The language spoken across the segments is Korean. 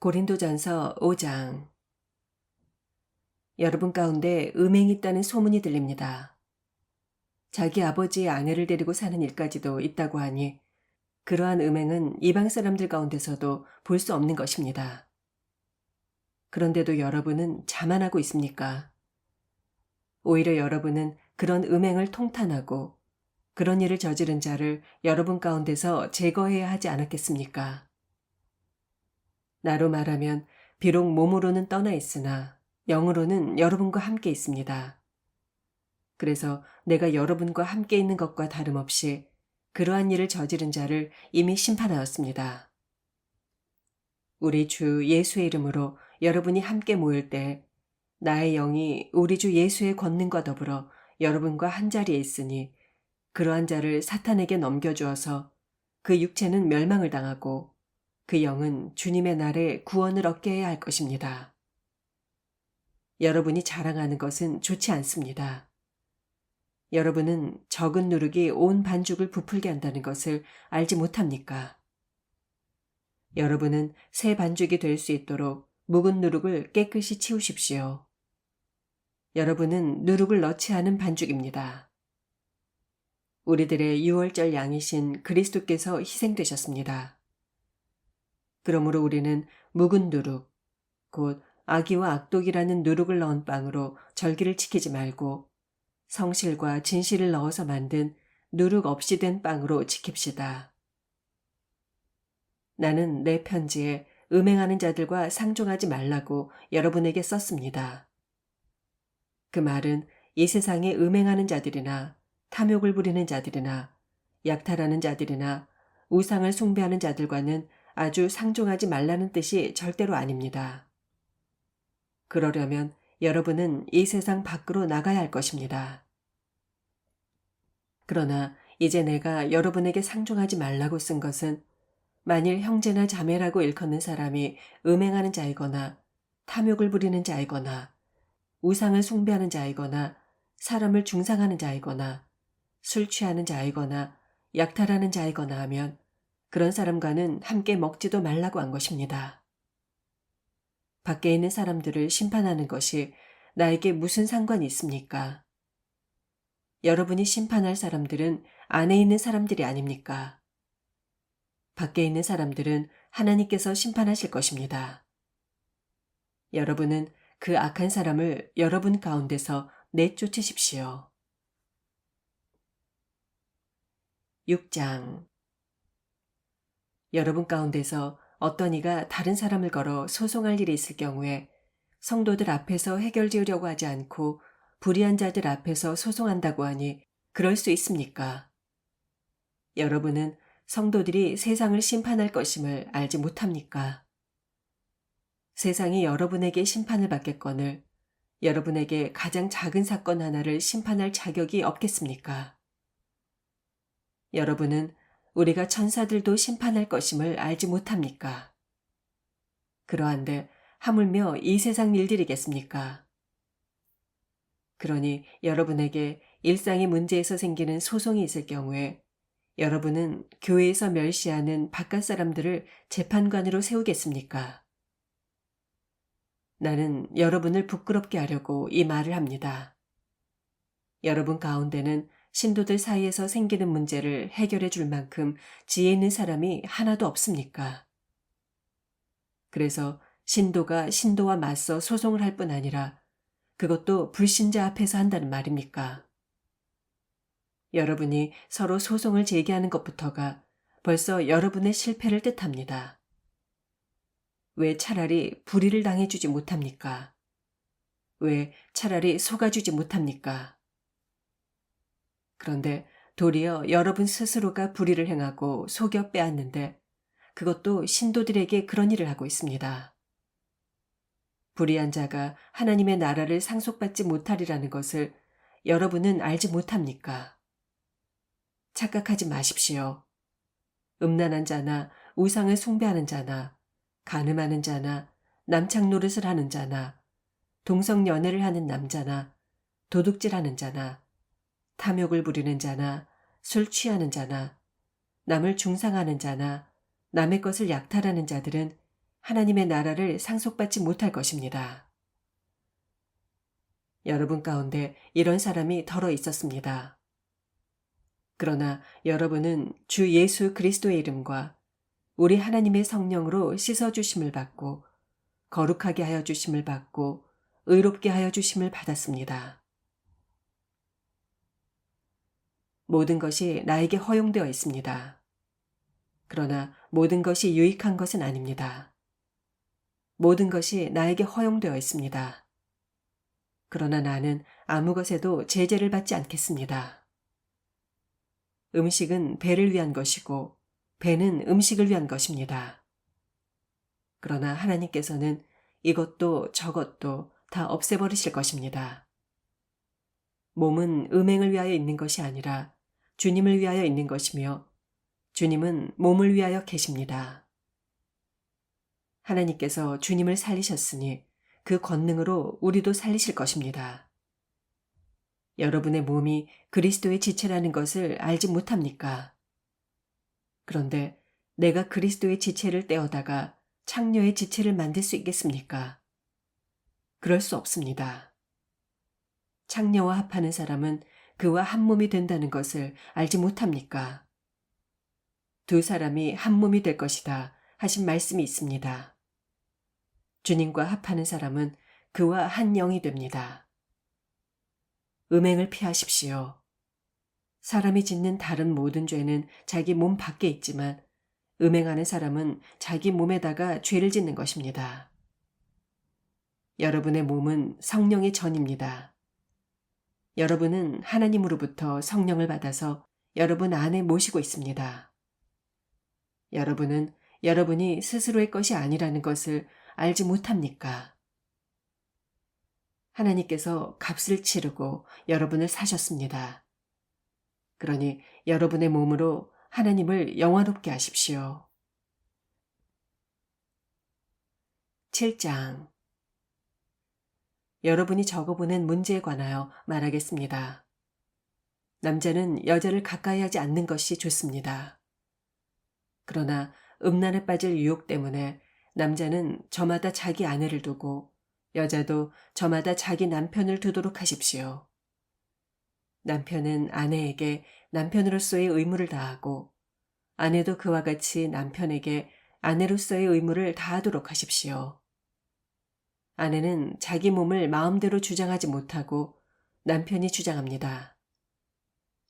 고린도전서 5장. 여러분 가운데 음행이 있다는 소문이 들립니다. 자기 아버지의 아내를 데리고 사는 일까지도 있다고 하니 그러한 음행은 이방 사람들 가운데서도 볼 수 없는 것입니다. 그런데도 여러분은 자만하고 있습니까? 오히려 여러분은 그런 음행을 통탄하고 그런 일을 저지른 자를 여러분 가운데서 제거해야 하지 않았겠습니까? 나로 말하면 비록 몸으로는 떠나 있으나 영으로는 여러분과 함께 있습니다. 그래서 내가 여러분과 함께 있는 것과 다름없이 그러한 일을 저지른 자를 이미 심판하였습니다. 우리 주 예수의 이름으로 여러분이 함께 모일 때 나의 영이 우리 주 예수의 권능과 더불어 여러분과 한 자리에 있으니 그러한 자를 사탄에게 넘겨주어서 그 육체는 멸망을 당하고 그 영은 주님의 날에 구원을 얻게 해야 할 것입니다. 여러분이 자랑하는 것은 좋지 않습니다. 여러분은 적은 누룩이 온 반죽을 부풀게 한다는 것을 알지 못합니까? 여러분은 새 반죽이 될 수 있도록 묵은 누룩을 깨끗이 치우십시오. 여러분은 누룩을 넣지 않은 반죽입니다. 우리들의 유월절 양이신 그리스도께서 희생되셨습니다. 그러므로 우리는 묵은 누룩, 곧 악의와 악독이라는 누룩을 넣은 빵으로 절기를 지키지 말고 성실과 진실을 넣어서 만든 누룩 없이 된 빵으로 지킵시다. 나는 내 편지에 음행하는 자들과 상종하지 말라고 여러분에게 썼습니다. 그 말은 이 세상에 음행하는 자들이나 탐욕을 부리는 자들이나 약탈하는 자들이나 우상을 숭배하는 자들과는 아주 상종하지 말라는 뜻이 절대로 아닙니다. 그러려면 여러분은 이 세상 밖으로 나가야 할 것입니다. 그러나 이제 내가 여러분에게 상종하지 말라고 쓴 것은 만일 형제나 자매라고 일컫는 사람이 음행하는 자이거나 탐욕을 부리는 자이거나 우상을 숭배하는 자이거나 사람을 중상하는 자이거나 술 취하는 자이거나 약탈하는 자이거나 하면 그런 사람과는 함께 먹지도 말라고 한 것입니다. 밖에 있는 사람들을 심판하는 것이 나에게 무슨 상관이 있습니까? 여러분이 심판할 사람들은 안에 있는 사람들이 아닙니까? 밖에 있는 사람들은 하나님께서 심판하실 것입니다. 여러분은 그 악한 사람을 여러분 가운데서 내쫓으십시오. 6장. 여러분 가운데서 어떤 이가 다른 사람을 걸어 소송할 일이 있을 경우에 성도들 앞에서 해결지으려고 하지 않고 불의한 자들 앞에서 소송한다고 하니 그럴 수 있습니까? 여러분은 성도들이 세상을 심판할 것임을 알지 못합니까? 세상이 여러분에게 심판을 받겠거늘 여러분에게 가장 작은 사건 하나를 심판할 자격이 없겠습니까? 여러분은 우리가 천사들도 심판할 것임을 알지 못합니까? 그러한데 하물며 이 세상 일들이겠습니까? 그러니 여러분에게 일상의 문제에서 생기는 소송이 있을 경우에 여러분은 교회에서 멸시하는 바깥 사람들을 재판관으로 세우겠습니까? 나는 여러분을 부끄럽게 하려고 이 말을 합니다. 여러분 가운데는 신도들 사이에서 생기는 문제를 해결해 줄 만큼 지혜 있는 사람이 하나도 없습니까? 그래서 신도가 신도와 맞서 소송을 할 뿐 아니라 그것도 불신자 앞에서 한다는 말입니까? 여러분이 서로 소송을 제기하는 것부터가 벌써 여러분의 실패를 뜻합니다. 왜 차라리 불의를 당해주지 못합니까? 왜 차라리 속아주지 못합니까? 그런데 도리어 여러분 스스로가 불의를 행하고 속여 빼앗는데 그것도 신도들에게 그런 일을 하고 있습니다. 불의한 자가 하나님의 나라를 상속받지 못하리라는 것을 여러분은 알지 못합니까? 착각하지 마십시오. 음란한 자나 우상을 숭배하는 자나 간음하는 자나 남창 노릇을 하는 자나 동성 연애를 하는 남자나 도둑질하는 자나 탐욕을 부리는 자나 술 취하는 자나 남을 중상하는 자나 남의 것을 약탈하는 자들은 하나님의 나라를 상속받지 못할 것입니다. 여러분 가운데 이런 사람이 덜어 있었습니다. 그러나 여러분은 주 예수 그리스도의 이름과 우리 하나님의 성령으로 씻어주심을 받고 거룩하게 하여 주심을 받고 의롭게 하여 주심을 받았습니다. 모든 것이 나에게 허용되어 있습니다. 그러나 모든 것이 유익한 것은 아닙니다. 모든 것이 나에게 허용되어 있습니다. 그러나 나는 아무 것에도 제재를 받지 않겠습니다. 음식은 배를 위한 것이고 배는 음식을 위한 것입니다. 그러나 하나님께서는 이것도 저것도 다 없애버리실 것입니다. 몸은 음행을 위하여 있는 것이 아니라 주님을 위하여 있는 것이며 주님은 몸을 위하여 계십니다. 하나님께서 주님을 살리셨으니 그 권능으로 우리도 살리실 것입니다. 여러분의 몸이 그리스도의 지체라는 것을 알지 못합니까? 그런데 내가 그리스도의 지체를 떼어다가 창녀의 지체를 만들 수 있겠습니까? 그럴 수 없습니다. 창녀와 합하는 사람은 그와 한 몸이 된다는 것을 알지 못합니까? 두 사람이 한 몸이 될 것이다 하신 말씀이 있습니다. 주님과 합하는 사람은 그와 한 영이 됩니다. 음행을 피하십시오. 사람이 짓는 다른 모든 죄는 자기 몸 밖에 있지만 음행하는 사람은 자기 몸에다가 죄를 짓는 것입니다. 여러분의 몸은 성령의 전입니다. 여러분은 하나님으로부터 성령을 받아서 여러분 안에 모시고 있습니다. 여러분은 여러분이 스스로의 것이 아니라는 것을 알지 못합니까? 하나님께서 값을 치르고 여러분을 사셨습니다. 그러니 여러분의 몸으로 하나님을 영화롭게 하십시오. 7장. 여러분이 적어보낸 문제에 관하여 말하겠습니다. 남자는 여자를 가까이 하지 않는 것이 좋습니다. 그러나 음란에 빠질 유혹 때문에 남자는 저마다 자기 아내를 두고 여자도 저마다 자기 남편을 두도록 하십시오. 남편은 아내에게 남편으로서의 의무를 다하고 아내도 그와 같이 남편에게 아내로서의 의무를 다하도록 하십시오. 아내는 자기 몸을 마음대로 주장하지 못하고 남편이 주장합니다.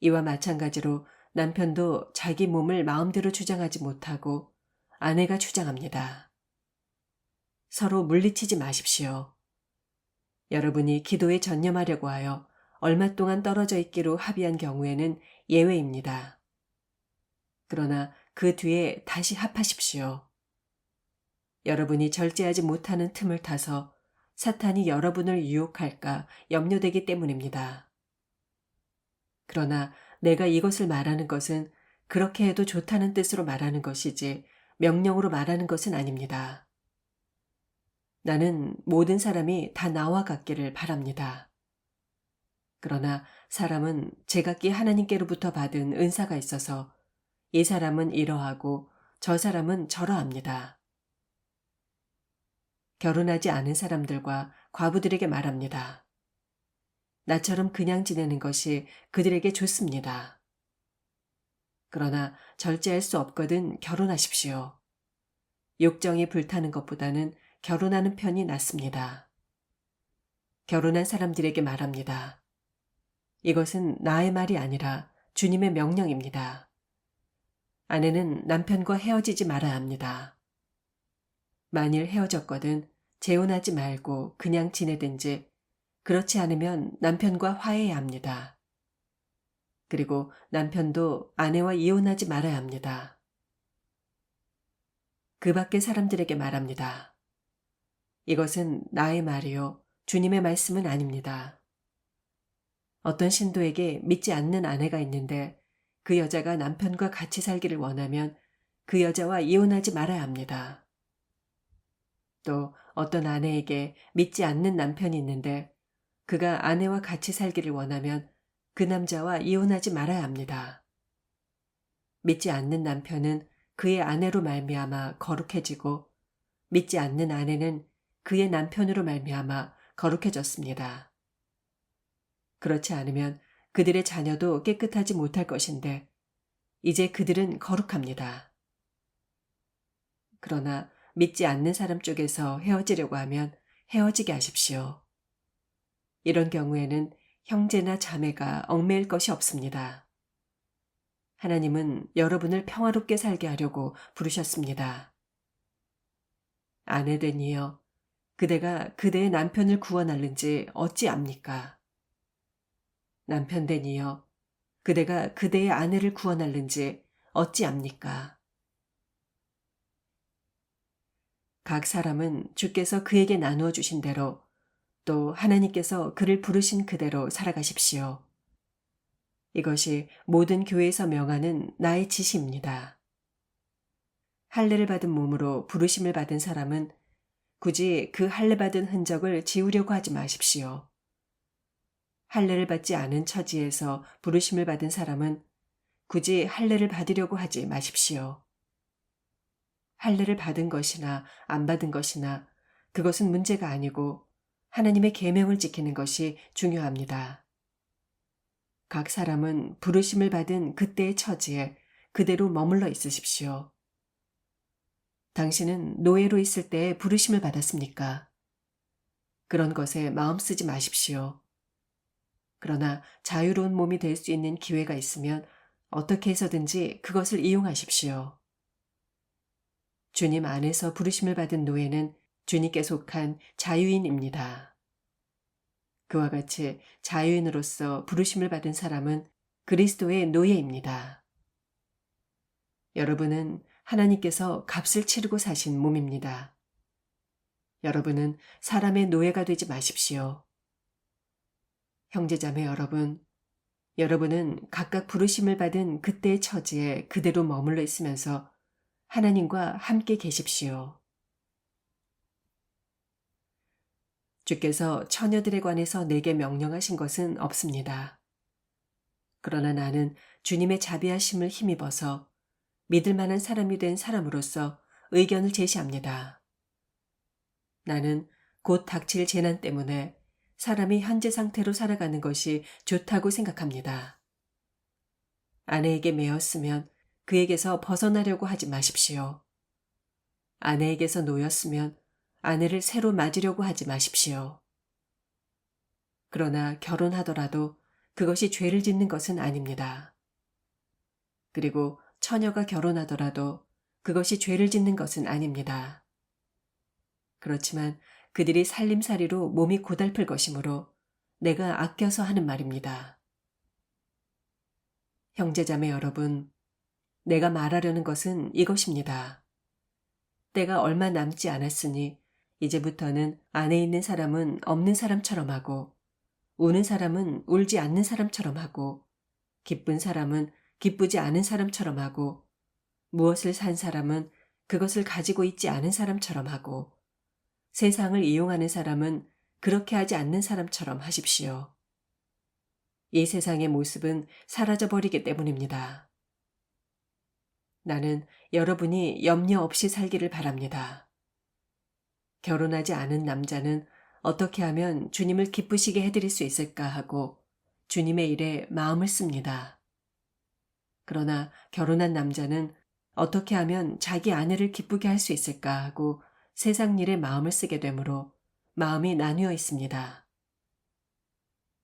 이와 마찬가지로 남편도 자기 몸을 마음대로 주장하지 못하고 아내가 주장합니다. 서로 물리치지 마십시오. 여러분이 기도에 전념하려고 하여 얼마 동안 떨어져 있기로 합의한 경우에는 예외입니다. 그러나 그 뒤에 다시 합하십시오. 여러분이 절제하지 못하는 틈을 타서 사탄이 여러분을 유혹할까 염려되기 때문입니다. 그러나 내가 이것을 말하는 것은 그렇게 해도 좋다는 뜻으로 말하는 것이지 명령으로 말하는 것은 아닙니다. 나는 모든 사람이 다 나와 같기를 바랍니다. 그러나 사람은 제각기 하나님께로부터 받은 은사가 있어서 이 사람은 이러하고 저 사람은 저러합니다. 결혼하지 않은 사람들과 과부들에게 말합니다. 나처럼 그냥 지내는 것이 그들에게 좋습니다. 그러나 절제할 수 없거든 결혼하십시오. 욕정이 불타는 것보다는 결혼하는 편이 낫습니다. 결혼한 사람들에게 말합니다. 이것은 나의 말이 아니라 주님의 명령입니다. 아내는 남편과 헤어지지 말아야 합니다. 만일 헤어졌거든 재혼하지 말고 그냥 지내든지 그렇지 않으면 남편과 화해해야 합니다. 그리고 남편도 아내와 이혼하지 말아야 합니다. 그 밖의 사람들에게 말합니다. 이것은 나의 말이요 주님의 말씀은 아닙니다. 어떤 신도에게 믿지 않는 아내가 있는데 그 여자가 남편과 같이 살기를 원하면 그 여자와 이혼하지 말아야 합니다. 또 어떤 아내에게 믿지 않는 남편이 있는데 그가 아내와 같이 살기를 원하면 그 남자와 이혼하지 말아야 합니다. 믿지 않는 남편은 그의 아내로 말미암아 거룩해지고 믿지 않는 아내는 그의 남편으로 말미암아 거룩해졌습니다. 그렇지 않으면 그들의 자녀도 깨끗하지 못할 것인데 이제 그들은 거룩합니다. 그러나 믿지 않는 사람 쪽에서 헤어지려고 하면 헤어지게 하십시오. 이런 경우에는 형제나 자매가 얽매일 것이 없습니다. 하나님은 여러분을 평화롭게 살게 하려고 부르셨습니다. 아내된 이여, 그대가 그대의 남편을 구원하는지 어찌 압니까? 남편된 이여, 그대가 그대의 아내를 구원하는지 어찌 압니까? 각 사람은 주께서 그에게 나누어 주신 대로 또 하나님께서 그를 부르신 그대로 살아가십시오. 이것이 모든 교회에서 명하는 나의 지시입니다. 할례를 받은 몸으로 부르심을 받은 사람은 굳이 그 할례 받은 흔적을 지우려고 하지 마십시오. 할례를 받지 않은 처지에서 부르심을 받은 사람은 굳이 할례를 받으려고 하지 마십시오. 할례를 받은 것이나 안 받은 것이나 그것은 문제가 아니고 하나님의 계명을 지키는 것이 중요합니다. 각 사람은 부르심을 받은 그때의 처지에 그대로 머물러 있으십시오. 당신은 노예로 있을 때 부르심을 받았습니까? 그런 것에 마음 쓰지 마십시오. 그러나 자유로운 몸이 될 수 있는 기회가 있으면 어떻게 해서든지 그것을 이용하십시오. 주님 안에서 부르심을 받은 노예는 주님께 속한 자유인입니다. 그와 같이 자유인으로서 부르심을 받은 사람은 그리스도의 노예입니다. 여러분은 하나님께서 값을 치르고 사신 몸입니다. 여러분은 사람의 노예가 되지 마십시오. 형제자매 여러분, 여러분은 각각 부르심을 받은 그때의 처지에 그대로 머물러 있으면서 하나님과 함께 계십시오. 주께서 처녀들에 관해서 내게 명령하신 것은 없습니다. 그러나 나는 주님의 자비하심을 힘입어서 믿을 만한 사람이 된 사람으로서 의견을 제시합니다. 나는 곧 닥칠 재난 때문에 사람이 현재 상태로 살아가는 것이 좋다고 생각합니다. 아내에게 매였으면 그에게서 벗어나려고 하지 마십시오. 아내에게서 놓였으면 아내를 새로 맞으려고 하지 마십시오. 그러나 결혼하더라도 그것이 죄를 짓는 것은 아닙니다. 그리고 처녀가 결혼하더라도 그것이 죄를 짓는 것은 아닙니다. 그렇지만 그들이 살림살이로 몸이 고달플 것이므로 내가 아껴서 하는 말입니다. 형제자매 여러분, 내가 말하려는 것은 이것입니다. 때가 얼마 남지 않았으니 이제부터는 안에 있는 사람은 없는 사람처럼 하고 우는 사람은 울지 않는 사람처럼 하고 기쁜 사람은 기쁘지 않은 사람처럼 하고 무엇을 산 사람은 그것을 가지고 있지 않은 사람처럼 하고 세상을 이용하는 사람은 그렇게 하지 않는 사람처럼 하십시오. 이 세상의 모습은 사라져버리기 때문입니다. 나는 여러분이 염려 없이 살기를 바랍니다. 결혼하지 않은 남자는 어떻게 하면 주님을 기쁘시게 해드릴 수 있을까 하고 주님의 일에 마음을 씁니다. 그러나 결혼한 남자는 어떻게 하면 자기 아내를 기쁘게 할 수 있을까 하고 세상 일에 마음을 쓰게 되므로 마음이 나뉘어 있습니다.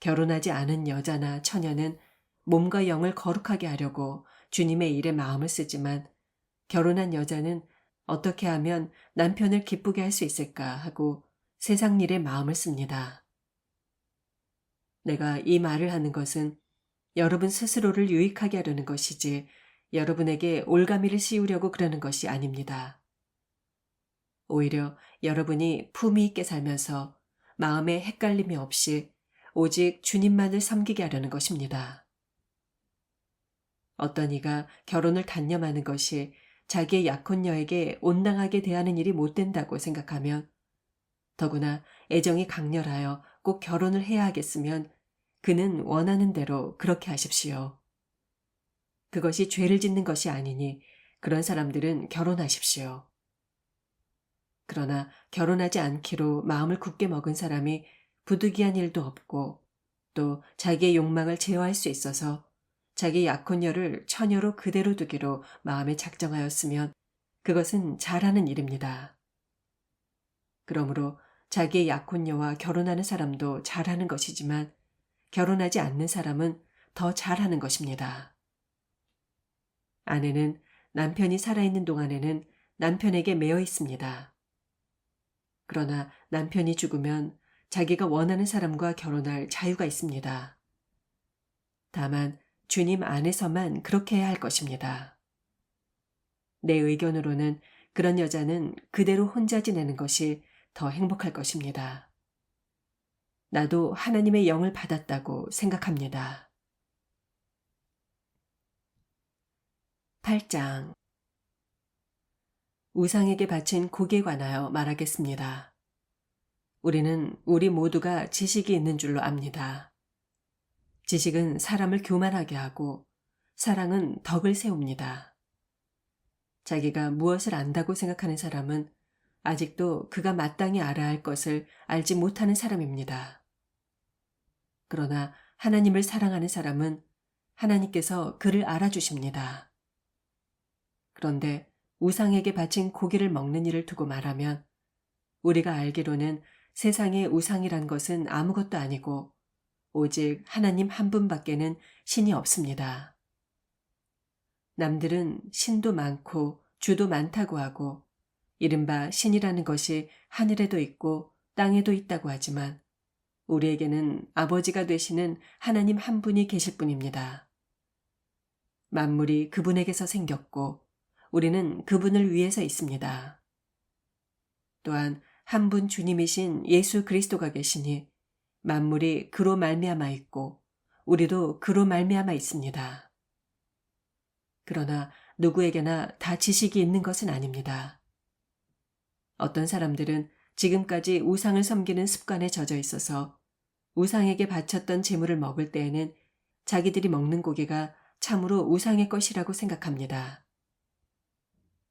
결혼하지 않은 여자나 처녀는 몸과 영을 거룩하게 하려고 주님의 일에 마음을 쓰지만 결혼한 여자는 어떻게 하면 남편을 기쁘게 할 수 있을까 하고 세상 일에 마음을 씁니다. 내가 이 말을 하는 것은 여러분 스스로를 유익하게 하려는 것이지 여러분에게 올가미를 씌우려고 그러는 것이 아닙니다. 오히려 여러분이 품위 있게 살면서 마음에 헷갈림이 없이 오직 주님만을 섬기게 하려는 것입니다. 어떤 이가 결혼을 단념하는 것이 자기의 약혼녀에게 온당하게 대하는 일이 못 된다고 생각하면 더구나 애정이 강렬하여 꼭 결혼을 해야 하겠으면 그는 원하는 대로 그렇게 하십시오. 그것이 죄를 짓는 것이 아니니 그런 사람들은 결혼하십시오. 그러나 결혼하지 않기로 마음을 굳게 먹은 사람이 부득이한 일도 없고 또 자기의 욕망을 제어할 수 있어서 자기 약혼녀를 처녀로 그대로 두기로 마음에 작정하였으면 그것은 잘하는 일입니다. 그러므로 자기의 약혼녀와 결혼하는 사람도 잘하는 것이지만 결혼하지 않는 사람은 더 잘하는 것입니다. 아내는 남편이 살아있는 동안에는 남편에게 매여 있습니다. 그러나 남편이 죽으면 자기가 원하는 사람과 결혼할 자유가 있습니다. 다만 주님 안에서만 그렇게 해야 할 것입니다. 내 의견으로는 그런 여자는 그대로 혼자 지내는 것이 더 행복할 것입니다. 나도 하나님의 영을 받았다고 생각합니다. 8장 우상에게 바친 곡에 관하여 말하겠습니다. 우리는 우리 모두가 지식이 있는 줄로 압니다. 지식은 사람을 교만하게 하고 사랑은 덕을 세웁니다. 자기가 무엇을 안다고 생각하는 사람은 아직도 그가 마땅히 알아야 할 것을 알지 못하는 사람입니다. 그러나 하나님을 사랑하는 사람은 하나님께서 그를 알아주십니다. 그런데 우상에게 바친 고기를 먹는 일을 두고 말하면 우리가 알기로는 세상의 우상이란 것은 아무것도 아니고 오직 하나님 한 분밖에는 신이 없습니다. 남들은 신도 많고 주도 많다고 하고 이른바 신이라는 것이 하늘에도 있고 땅에도 있다고 하지만 우리에게는 아버지가 되시는 하나님 한 분이 계실 뿐입니다. 만물이 그분에게서 생겼고 우리는 그분을 위해서 있습니다. 또한 한 분 주님이신 예수 그리스도가 계시니 만물이 그로 말미암아 있고 우리도 그로 말미암아 있습니다. 그러나 누구에게나 다 지식이 있는 것은 아닙니다. 어떤 사람들은 지금까지 우상을 섬기는 습관에 젖어 있어서 우상에게 바쳤던 제물을 먹을 때에는 자기들이 먹는 고기가 참으로 우상의 것이라고 생각합니다.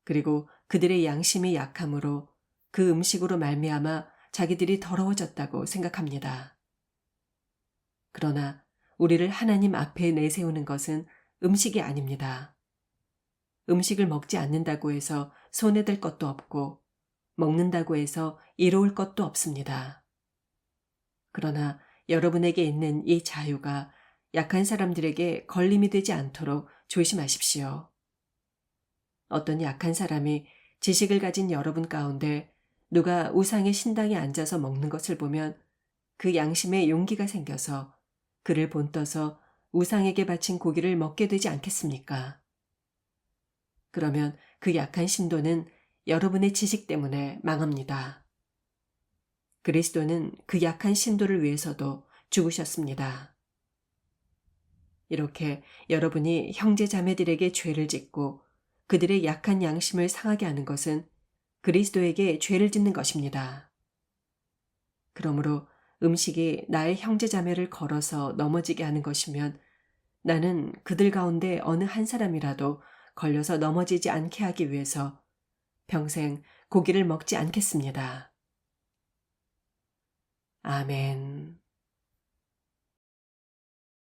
그리고 그들의 양심이 약함으로 그 음식으로 말미암아 자기들이 더러워졌다고 생각합니다. 그러나 우리를 하나님 앞에 내세우는 것은 음식이 아닙니다. 음식을 먹지 않는다고 해서 손해될 것도 없고 먹는다고 해서 이로울 것도 없습니다. 그러나 여러분에게 있는 이 자유가 약한 사람들에게 걸림이 되지 않도록 조심하십시오. 어떤 약한 사람이 지식을 가진 여러분 가운데 누가 우상의 신당에 앉아서 먹는 것을 보면 그 양심에 용기가 생겨서 그를 본떠서 우상에게 바친 고기를 먹게 되지 않겠습니까? 그러면 그 약한 신도는 여러분의 지식 때문에 망합니다. 그리스도는 그 약한 신도를 위해서도 죽으셨습니다. 이렇게 여러분이 형제 자매들에게 죄를 짓고 그들의 약한 양심을 상하게 하는 것은 그리스도에게 죄를 짓는 것입니다. 그러므로 음식이 나의 형제 자매를 걸어서 넘어지게 하는 것이면 나는 그들 가운데 어느 한 사람이라도 걸려서 넘어지지 않게 하기 위해서 평생 고기를 먹지 않겠습니다. 아멘.